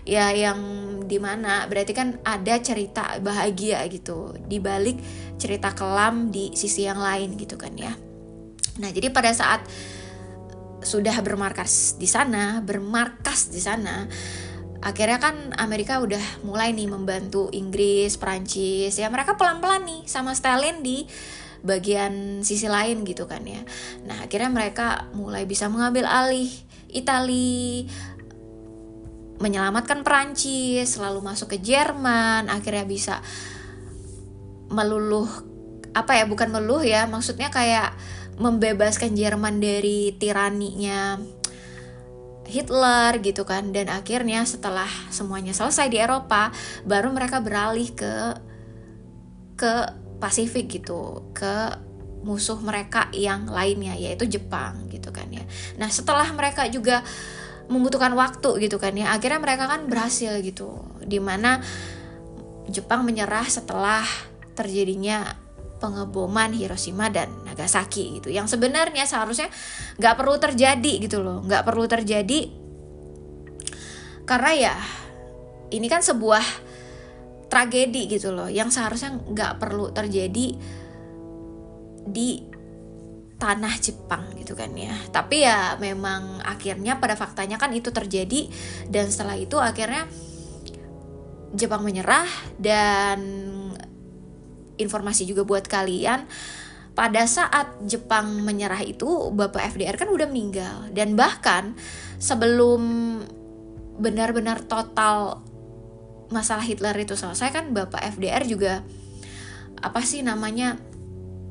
Speaker 1: ya, yang dimana berarti kan ada cerita bahagia gitu di balik cerita kelam di sisi yang lain gitu kan ya. Nah jadi pada saat sudah bermarkas di sana, akhirnya kan Amerika udah mulai nih membantu Inggris, Prancis, ya mereka pelan-pelan nih sama Stalin di bagian sisi lain gitu kan ya. Nah akhirnya mereka mulai bisa mengambil alih Italia, menyelamatkan Prancis, lalu masuk ke Jerman, akhirnya bisa meluluh, bukan meluluh ya, maksudnya kayak membebaskan Jerman dari tiraninya Hitler gitu kan. Dan akhirnya setelah semuanya selesai di Eropa, baru mereka beralih ke Pasifik gitu, ke musuh mereka yang lainnya yaitu Jepang gitu kan ya. Nah setelah mereka juga membutuhkan waktu gitu kan ya, akhirnya mereka kan berhasil gitu, dimana Jepang menyerah setelah terjadinya pengeboman Hiroshima dan Nagasaki gitu, yang sebenarnya seharusnya nggak perlu terjadi gitu loh, nggak perlu terjadi karena ya ini kan sebuah tragedi gitu loh, yang seharusnya nggak perlu terjadi di tanah Jepang gitu kan ya. Tapi ya memang akhirnya pada faktanya kan itu terjadi, dan setelah itu akhirnya Jepang menyerah. Dan informasi juga buat kalian, pada saat Jepang menyerah itu Bapak FDR kan udah meninggal, dan bahkan sebelum benar-benar total masalah Hitler itu selesai kan Bapak FDR juga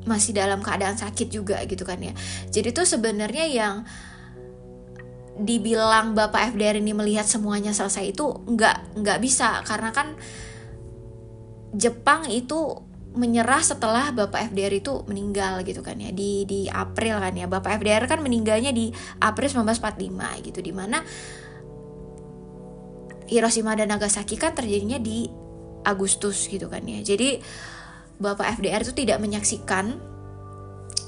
Speaker 1: masih dalam keadaan sakit juga gitu kan ya. Jadi tuh sebenarnya yang dibilang Bapak FDR ini melihat semuanya selesai itu nggak bisa, karena kan Jepang itu menyerah setelah Bapak FDR itu meninggal gitu kan ya, di April kan ya. Bapak FDR kan meninggalnya di April 1945 gitu, dimana Hiroshima dan Nagasaki kan terjadinya di Agustus gitu kan ya. Jadi Bapak FDR itu tidak menyaksikan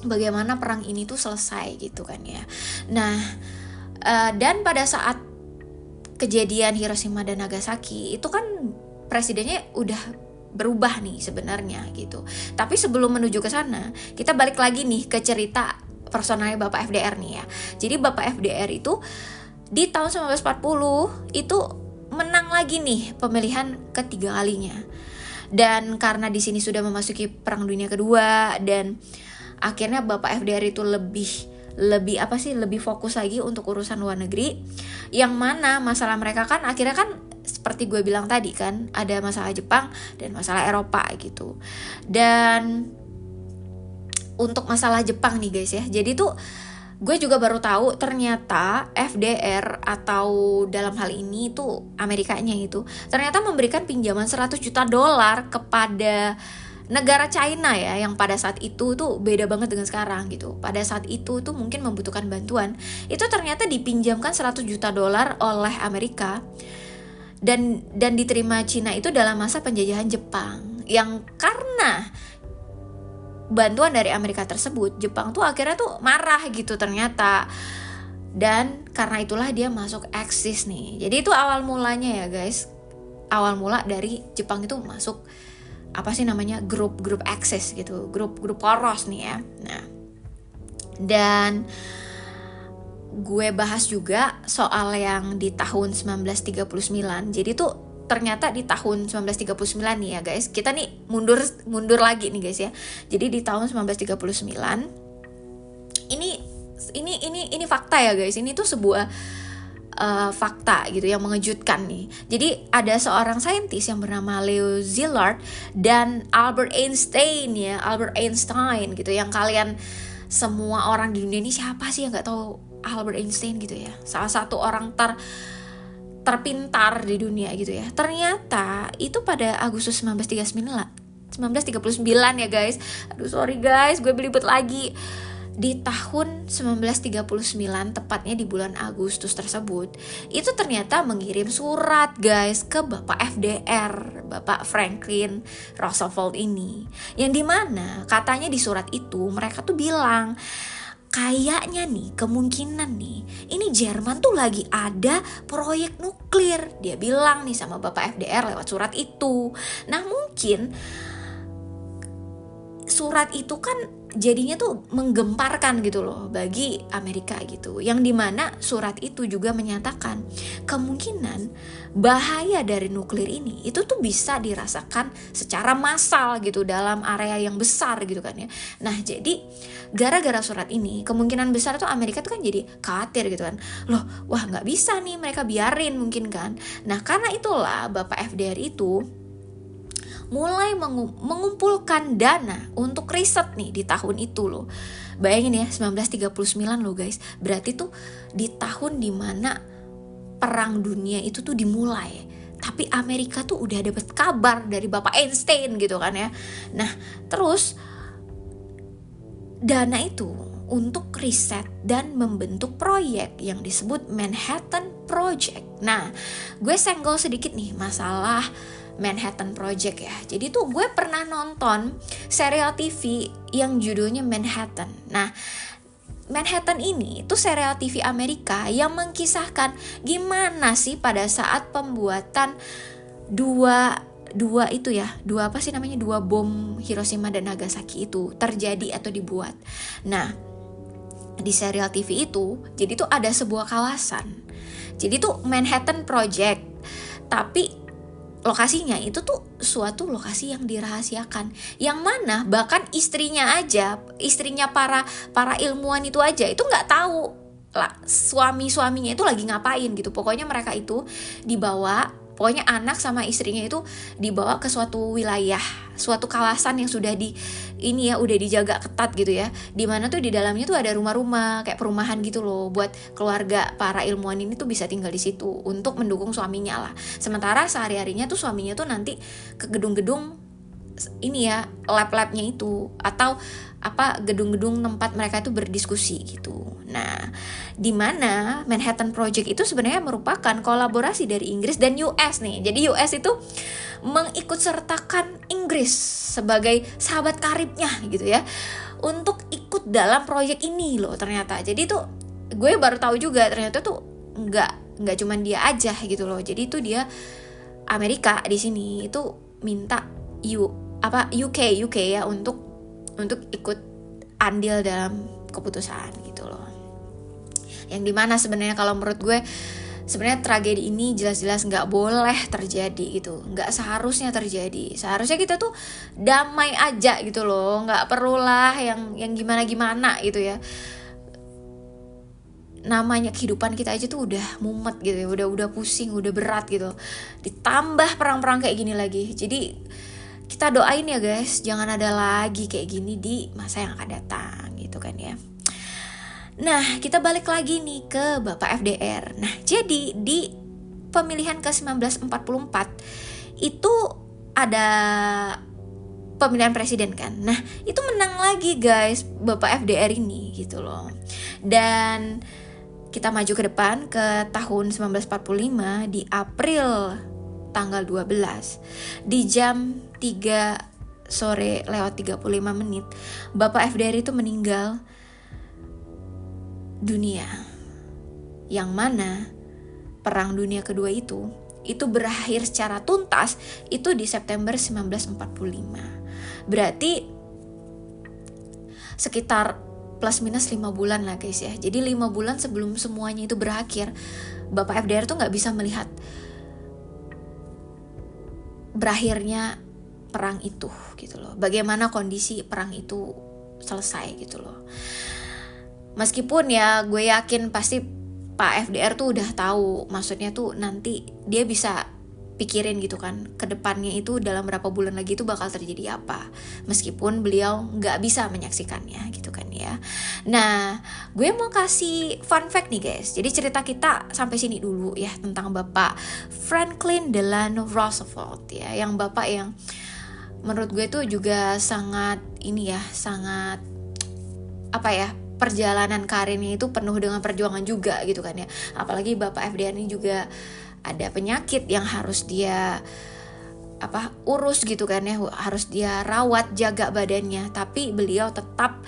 Speaker 1: bagaimana perang ini tuh selesai gitu kan ya. Nah dan pada saat kejadian Hiroshima dan Nagasaki itu kan presidennya udah berubah nih sebenarnya gitu. Tapi sebelum menuju ke sana, kita balik lagi nih ke cerita personalnya Bapak FDR nih ya. Jadi Bapak FDR itu di tahun 1940 itu menang lagi nih pemilihan ketiga kalinya. Dan karena di sini sudah memasuki Perang Dunia Kedua, dan akhirnya Bapak FDR itu lebih fokus lagi untuk urusan luar negeri, yang mana masalah mereka kan akhirnya kan seperti gue bilang tadi kan, ada masalah Jepang dan masalah Eropa gitu. Dan untuk masalah Jepang nih guys ya, jadi tuh gue juga baru tahu ternyata FDR atau dalam hal ini tuh Amerikanya itu ternyata memberikan pinjaman $100 juta kepada negara China ya, yang pada saat itu tuh beda banget dengan sekarang gitu. Pada saat itu tuh mungkin membutuhkan bantuan, itu ternyata dipinjamkan $100 juta oleh Amerika, dan diterima Cina itu dalam masa penjajahan Jepang. Yang karena bantuan dari Amerika tersebut, Jepang tuh akhirnya tuh marah gitu ternyata, dan karena itulah dia masuk Axis nih. Jadi itu awal mulanya ya guys, awal mula dari Jepang itu masuk grup Axis gitu, grup poros nih ya. Nah, dan gue bahas juga soal yang di tahun 1939. Jadi tuh ternyata di tahun 1939 nih ya guys, kita nih mundur lagi nih guys ya. Jadi di tahun 1939 ini fakta ya guys. Ini tuh sebuah fakta gitu yang mengejutkan nih. Jadi ada seorang saintis yang bernama Leo Szilard dan Albert Einstein gitu, yang kalian semua orang di dunia ini siapa sih yang nggak tahu Albert Einstein gitu ya, salah satu orang terpintar di dunia gitu ya. Ternyata itu pada Agustus 1939 ya guys. Aduh sorry guys, gue belibet lagi. Di tahun 1939, tepatnya di bulan Agustus tersebut, itu ternyata mengirim surat guys ke Bapak FDR, Bapak Franklin Roosevelt ini, yang dimana katanya di surat itu mereka tuh bilang, kayaknya nih, kemungkinan nih, ini Jerman tuh lagi ada proyek nuklir. Dia bilang nih sama Bapak FDR lewat surat itu. Nah mungkin surat itu kan jadinya tuh menggemparkan gitu loh bagi Amerika gitu, yang dimana surat itu juga menyatakan kemungkinan bahaya dari nuklir ini itu tuh bisa dirasakan secara massal gitu dalam area yang besar gitu kan ya. Nah jadi gara-gara surat ini kemungkinan besar tuh Amerika tuh kan jadi khawatir gitu kan, loh wah nggak bisa nih mereka biarin mungkin kan. Nah karena itulah Bapak FDR itu mulai mengumpulkan dana untuk riset nih di tahun itu loh. Bayangin ya 1939 loh guys. Berarti tuh di tahun dimana perang dunia itu tuh dimulai. Tapi Amerika tuh udah dapet kabar dari Bapak Einstein gitu kan ya. Nah terus dana itu untuk riset dan membentuk proyek yang disebut Manhattan Project. Nah gue senggol sedikit nih masalah Manhattan Project ya. Jadi tuh gue pernah nonton serial TV yang judulnya Manhattan. Nah, Manhattan ini tuh serial TV Amerika yang mengkisahkan gimana sih pada saat pembuatan dua bom Hiroshima dan Nagasaki itu terjadi atau dibuat. Nah, di serial TV itu, jadi tuh ada sebuah kawasan. Jadi tuh Manhattan Project, tapi lokasinya itu tuh suatu lokasi yang dirahasiakan, yang mana bahkan istrinya para ilmuwan itu aja itu nggak tahu lah suaminya itu lagi ngapain gitu. Pokoknya mereka itu pokoknya anak sama istrinya itu dibawa ke suatu wilayah, suatu kawasan yang sudah udah dijaga ketat gitu ya. Dimana tuh di dalamnya tuh ada rumah-rumah kayak perumahan gitu loh, buat keluarga para ilmuwan ini tuh bisa tinggal di situ untuk mendukung suaminya lah. Sementara sehari-harinya tuh suaminya tuh nanti ke gedung-gedung lab-labnya itu atau gedung-gedung tempat mereka itu berdiskusi gitu. Nah, di mana Manhattan Project itu sebenarnya merupakan kolaborasi dari Inggris dan US nih. Jadi US itu mengikutsertakan Inggris sebagai sahabat karibnya gitu ya untuk ikut dalam proyek ini loh ternyata. Jadi tuh gue baru tahu juga ternyata tuh nggak cuman dia aja gitu loh. Jadi tuh dia Amerika di sini itu minta UK ya untuk ikut andil dalam keputusan gitu loh. Yang dimana sebenarnya kalau menurut gue sebenarnya tragedi ini jelas-jelas nggak boleh terjadi gitu, nggak seharusnya terjadi. Seharusnya kita tuh damai aja gitu loh, nggak perlulah yang gimana-gimana gitu ya. Namanya kehidupan kita aja tuh udah mumet gitu ya, udah pusing, udah berat gitu. Ditambah perang-perang kayak gini lagi. Jadi kita doain ya guys, jangan ada lagi kayak gini di masa yang akan datang gitu kan ya. Nah, kita balik lagi nih ke Bapak FDR. Nah, jadi di pemilihan ke 1944 itu ada pemilihan presiden kan. Nah, itu menang lagi guys Bapak FDR ini gitu loh. Dan kita maju ke depan ke tahun 1945 di April tanggal 12 di jam 3 sore lewat 35 menit Bapak FDR itu meninggal dunia, yang mana perang dunia kedua itu berakhir secara tuntas itu di September 1945. Berarti sekitar plus minus 5 bulan lah guys ya. Jadi 5 bulan sebelum semuanya itu berakhir, Bapak FDR tuh gak bisa melihat berakhirnya perang itu gitu loh. Bagaimana kondisi perang itu selesai gitu loh. Meskipun ya gue yakin pasti Pak FDR tuh udah tahu, maksudnya tuh nanti dia bisa pikirin gitu kan, kedepannya itu dalam berapa bulan lagi itu bakal terjadi apa, meskipun beliau nggak bisa menyaksikannya gitu kan ya. Nah, gue mau kasih fun fact nih guys. Jadi cerita kita sampai sini dulu ya tentang Bapak Franklin Delano Roosevelt ya, yang bapak yang menurut gue tuh juga sangat perjalanan karirnya itu penuh dengan perjuangan juga gitu kan ya. Apalagi Bapak FDR ini juga ada penyakit yang harus dia urus gitu kan ya, harus dia rawat, jaga badannya, tapi beliau tetap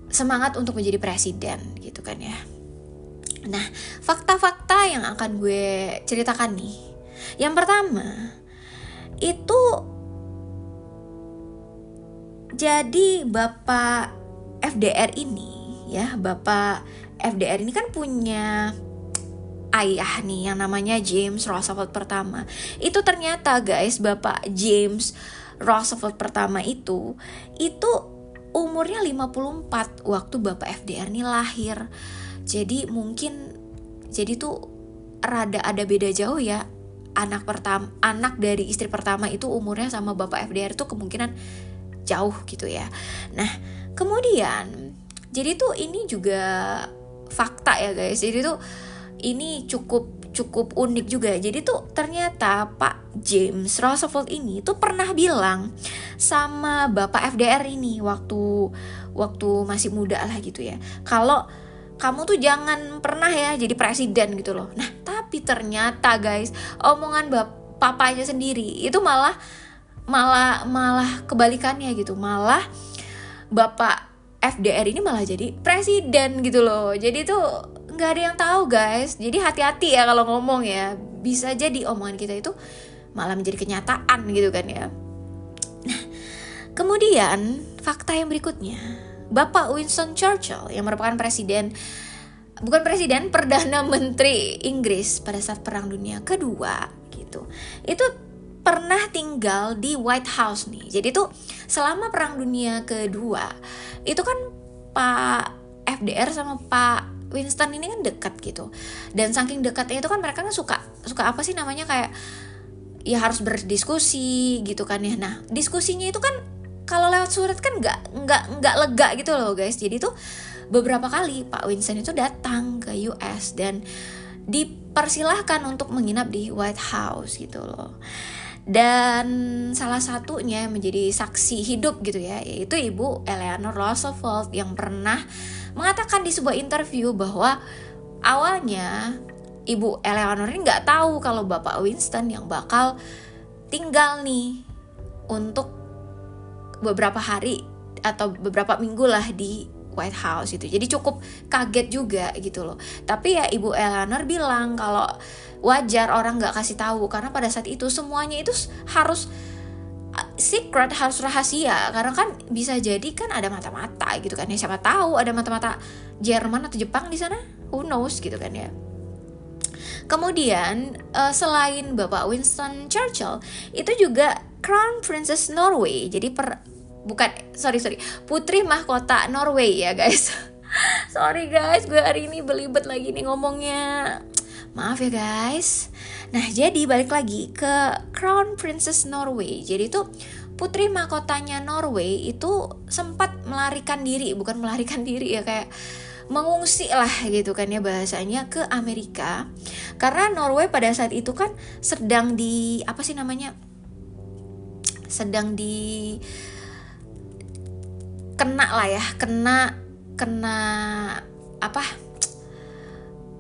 Speaker 1: semangat untuk menjadi presiden gitu kan ya. Nah, fakta-fakta yang akan gue ceritakan nih. Yang pertama, itu Jadi Bapak FDR ini ya, Bapak FDR ini kan punya ayah nih yang namanya James Roosevelt pertama. Itu ternyata guys, Bapak James Roosevelt pertama itu umurnya 54 waktu Bapak FDR ini lahir. Jadi tuh rada ada beda jauh ya. Anak dari istri pertama itu umurnya sama Bapak FDR tuh kemungkinan jauh gitu ya. Nah, kemudian jadi tuh ini juga fakta ya guys. Jadi tuh ini cukup unik juga. Jadi tuh ternyata Pak James Roosevelt ini tuh pernah bilang sama Bapak FDR ini waktu masih muda lah gitu ya, kalau kamu tuh jangan pernah ya jadi presiden gitu loh. Nah, tapi ternyata guys, omongan papanya sendiri itu malah kebalikannya gitu. Malah Bapak FDR ini malah jadi presiden gitu loh. Jadi tuh nggak ada yang tahu guys. Jadi hati-hati ya kalau ngomong ya. Bisa jadi omongan kita itu malah menjadi kenyataan gitu kan ya. Nah, kemudian fakta yang berikutnya, Bapak Winston Churchill yang merupakan Perdana Menteri Inggris pada saat Perang Dunia Kedua gitu. Itu pernah tinggal di White House nih. Jadi tuh selama Perang Dunia Kedua itu kan Pak FDR sama Pak Winston ini kan dekat gitu. Dan saking dekatnya itu kan mereka kan suka apa sih namanya, kayak ya harus berdiskusi gitu kan ya. Nah, diskusinya itu kan kalau lewat surat kan nggak lega gitu loh guys. Jadi tuh beberapa kali Pak Winston itu datang ke US dan dipersilahkan untuk menginap di White House gitu loh. Dan salah satunya yang menjadi saksi hidup gitu ya, yaitu Ibu Eleanor Roosevelt yang pernah mengatakan di sebuah interview bahwa awalnya Ibu Eleanor ini nggak tahu kalau Bapak Winston yang bakal tinggal nih untuk beberapa hari atau beberapa minggu lah di White House itu. Jadi cukup kaget juga gitu loh. Tapi ya Ibu Eleanor bilang kalau wajar orang nggak kasih tahu, karena pada saat itu semuanya itu harus secret, harus rahasia, karena kan bisa jadi kan ada mata-mata gitu kan ya, siapa tahu ada mata-mata Jerman atau Jepang di sana, who knows gitu kan ya. Kemudian selain Bapak Winston Churchill itu juga Crown Princess Norway, jadi Putri Mahkota Norway ya guys. Sorry guys, gue hari ini belibet lagi nih ngomongnya. Maaf ya guys. Nah, jadi balik lagi ke Crown Princess Norway. Jadi tuh Putri Mahkotanya Norway itu sempat melarikan diri ya, kayak mengungsi lah gitu kan ya bahasanya, ke Amerika. Karena Norway pada saat itu kan sedang di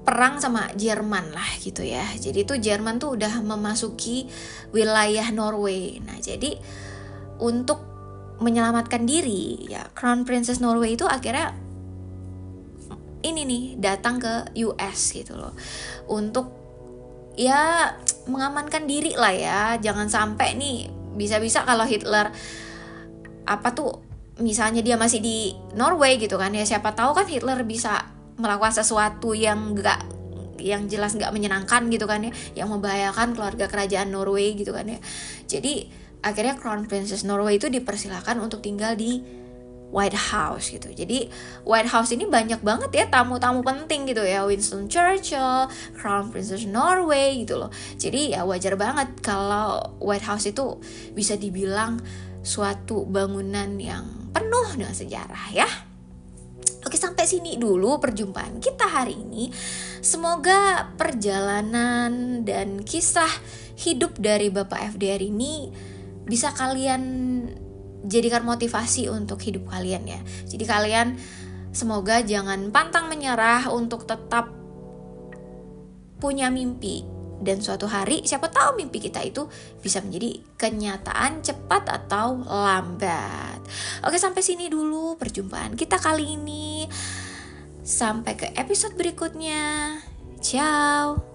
Speaker 1: perang sama Jerman lah gitu ya. Jadi tuh Jerman tuh udah memasuki wilayah Norway. Nah, jadi untuk menyelamatkan diri ya, Crown Princess Norway itu akhirnya ini nih datang ke US gitu loh, untuk ya mengamankan diri lah ya. Jangan sampai nih bisa-bisa kalau Hitler misalnya dia masih di Norway gitu kan ya, siapa tahu kan Hitler bisa melakukan sesuatu yang jelas nggak menyenangkan gitu kan ya, yang membahayakan keluarga kerajaan Norway gitu kan ya. Jadi akhirnya Crown Princess Norway itu dipersilakan untuk tinggal di White House gitu. Jadi White House ini banyak banget ya tamu-tamu penting gitu ya, Winston Churchill, Crown Princess Norway gitu loh. Jadi ya wajar banget kalau White House itu bisa dibilang suatu bangunan yang penuh dengan sejarah ya. Oke, sampai sini dulu perjumpaan kita hari ini. Semoga perjalanan dan kisah hidup dari Bapak FDR ini bisa kalian jadikan motivasi untuk hidup kalian ya. Jadi kalian semoga jangan pantang menyerah untuk tetap punya mimpi. Dan suatu hari siapa tahu mimpi kita itu bisa menjadi kenyataan cepat atau lambat. Oke, sampai sini dulu perjumpaan kita kali ini. Sampai ke episode berikutnya. Ciao.